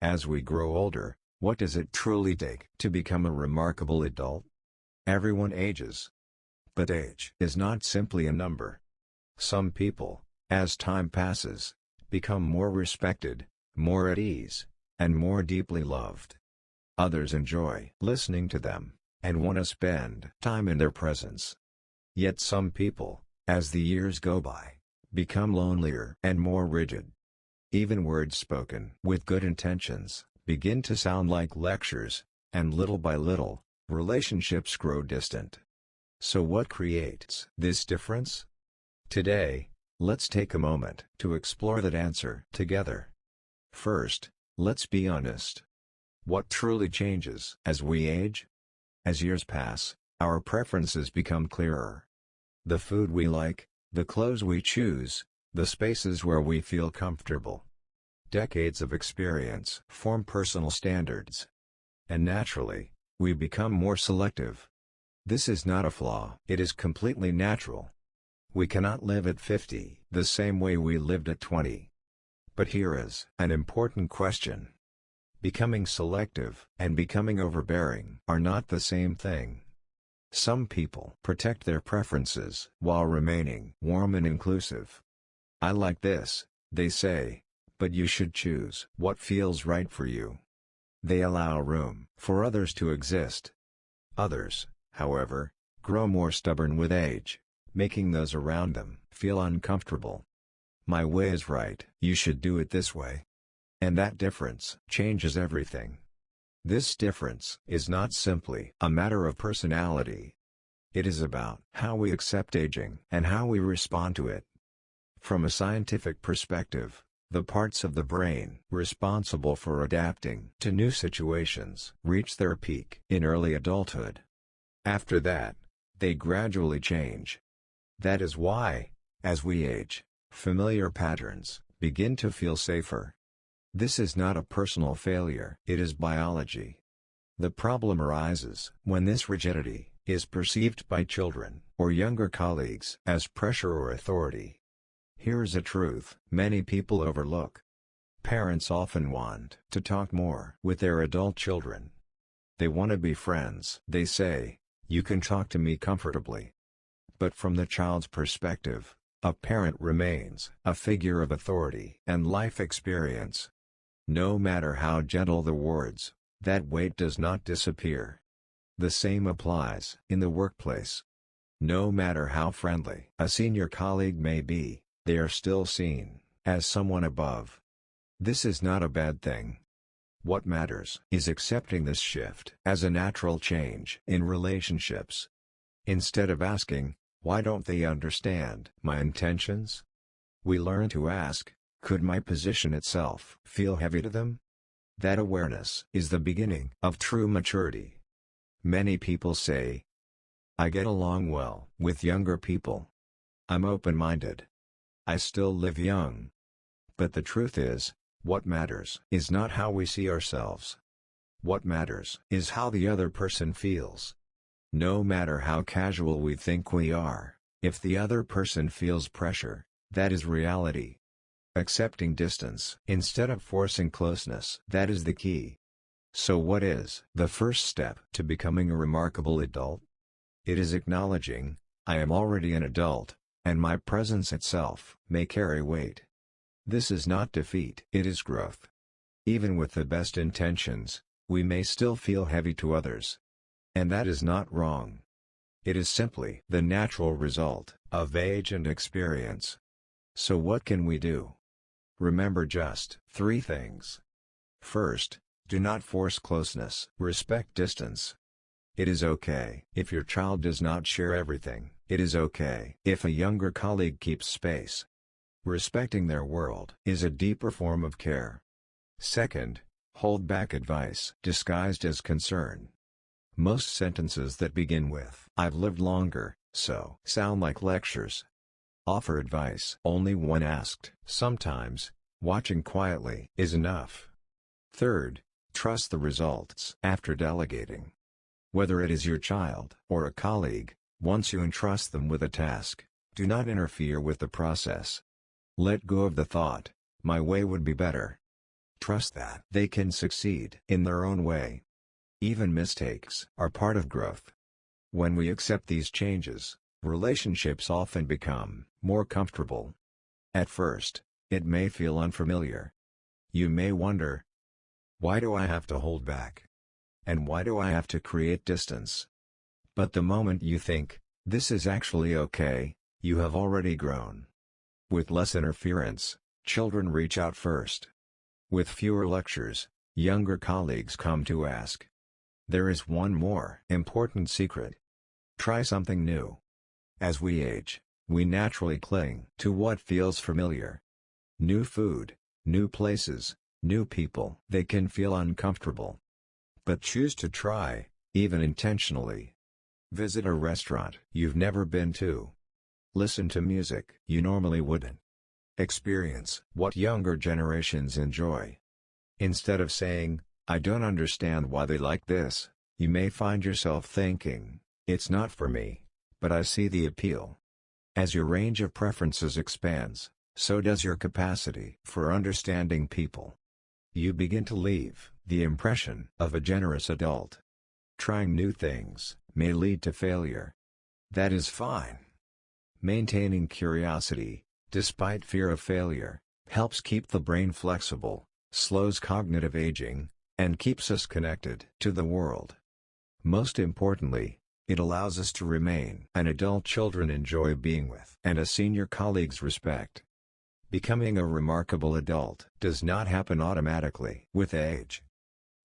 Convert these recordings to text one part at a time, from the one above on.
As we grow older, what does it truly take to become a remarkable adult? Everyone ages. But age is not simply a number. Some people, as time passes, become more respected, more at ease, and more deeply loved. Others enjoy listening to them, and want to spend time in their presence. Yet some people, as the years go by, become lonelier and more rigid. Even words spoken with good intentions begin to sound like lectures, and little by little, relationships grow distant. So what creates this difference? Today, let's take a moment to explore that answer together. First, let's be honest. What truly changes as we age? As years pass, our preferences become clearer. The food we like, the clothes we choose, the spaces where we feel comfortable. Decades of experience form personal standards. And naturally, we become more selective. This is not a flaw, it is completely natural. We cannot live at 50 the same way we lived at 20. But here is an important question. Becoming selective and becoming overbearing are not the same thing. Some people protect their preferences while remaining warm and inclusive. I like this, they say, but you should choose what feels right for you. They allow room for others to exist. Others, however, grow more stubborn with age, making those around them feel uncomfortable. My way is right, you should do it this way. And that difference changes everything. This difference is not simply a matter of personality. It is about how we accept aging and how we respond to it. From a scientific perspective, the parts of the brain responsible for adapting to new situations reach their peak in early adulthood. After that, they gradually change. That is why, as we age, familiar patterns begin to feel safer. This is not a personal failure, it is biology. The problem arises when this rigidity is perceived by children or younger colleagues as pressure or authority. Here's a truth many people overlook. Parents often want to talk more with their adult children. They want to be friends. They say, "You can talk to me comfortably." But from the child's perspective, a parent remains a figure of authority and life experience. No matter how gentle the words, that weight does not disappear. The same applies in the workplace. No matter how friendly a senior colleague may be, they are still seen as someone above. This is not a bad thing. What matters is accepting this shift as a natural change in relationships. Instead of asking, "Why don't they understand my intentions?" we learn to ask, "Could my position itself feel heavy to them?" That awareness is the beginning of true maturity. Many people say, "I get along well with younger people. I'm open-minded. I still live young." But the truth is, what matters is not how we see ourselves. What matters is how the other person feels. No matter how casual we think we are, if the other person feels pressure, that is reality. Accepting distance instead of forcing closeness, that is the key. So what is the first step to becoming a remarkable adult? It is acknowledging, I am already an adult, and my presence itself may carry weight. This is not defeat, it is growth. Even with the best intentions, we may still feel heavy to others. And that is not wrong. It is simply the natural result of age and experience. So what can we do? Remember just 3 things. First, do not force closeness, respect distance. It is okay if your child does not share everything, it is okay if a younger colleague keeps space. Respecting their world is a deeper form of care. Second, hold back advice disguised as concern. Most sentences that begin with, "I've lived longer, so," sound like lectures. Offer advice only when asked. Sometimes, watching quietly is enough. Third, trust the results after delegating. Whether it is your child or a colleague, once you entrust them with a task, do not interfere with the process. Let go of the thought, "My way would be better." Trust that they can succeed in their own way. Even mistakes are part of growth. When we accept these changes, relationships often become more comfortable. At first, it may feel unfamiliar. You may wonder, why do I have to hold back? And why do I have to create distance? But the moment you think, this is actually okay, you have already grown. With less interference, children reach out first. With fewer lectures, younger colleagues come to ask. There is one more important secret. Try something new. As we age, we naturally cling to what feels familiar. New food, new places, new people. They can feel uncomfortable. But choose to try, even intentionally. Visit a restaurant you've never been to. Listen to music you normally wouldn't. Experience what younger generations enjoy. Instead of saying, I don't understand why they like this, you may find yourself thinking, it's not for me, but I see the appeal. As your range of preferences expands, so does your capacity for understanding people. You begin to leave the impression of a generous adult. Trying new things may lead to failure. That is fine. Maintaining curiosity, despite fear of failure, helps keep the brain flexible, slows cognitive aging, and keeps us connected to the world. Most importantly, it allows us to remain an adult children enjoy being with and a senior colleagues respect. Becoming a remarkable adult does not happen automatically with age.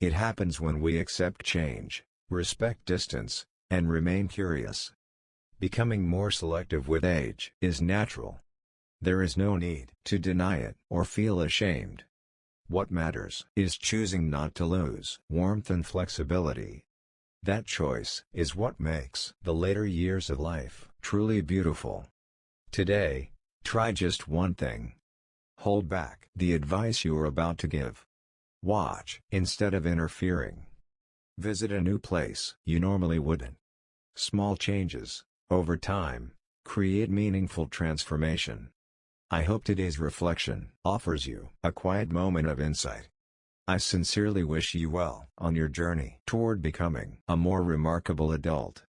It happens when we accept change, respect distance, and remain curious. Becoming more selective with age is natural. There is no need to deny it or feel ashamed. What matters is choosing not to lose warmth and flexibility. That choice is what makes the later years of life truly beautiful. Today, try just one thing. Hold back the advice you are about to give. Watch instead of interfering. Visit a new place you normally wouldn't. Small changes, over time, create meaningful transformation. I hope today's reflection offers you a quiet moment of insight. I sincerely wish you well on your journey toward becoming a more remarkable adult.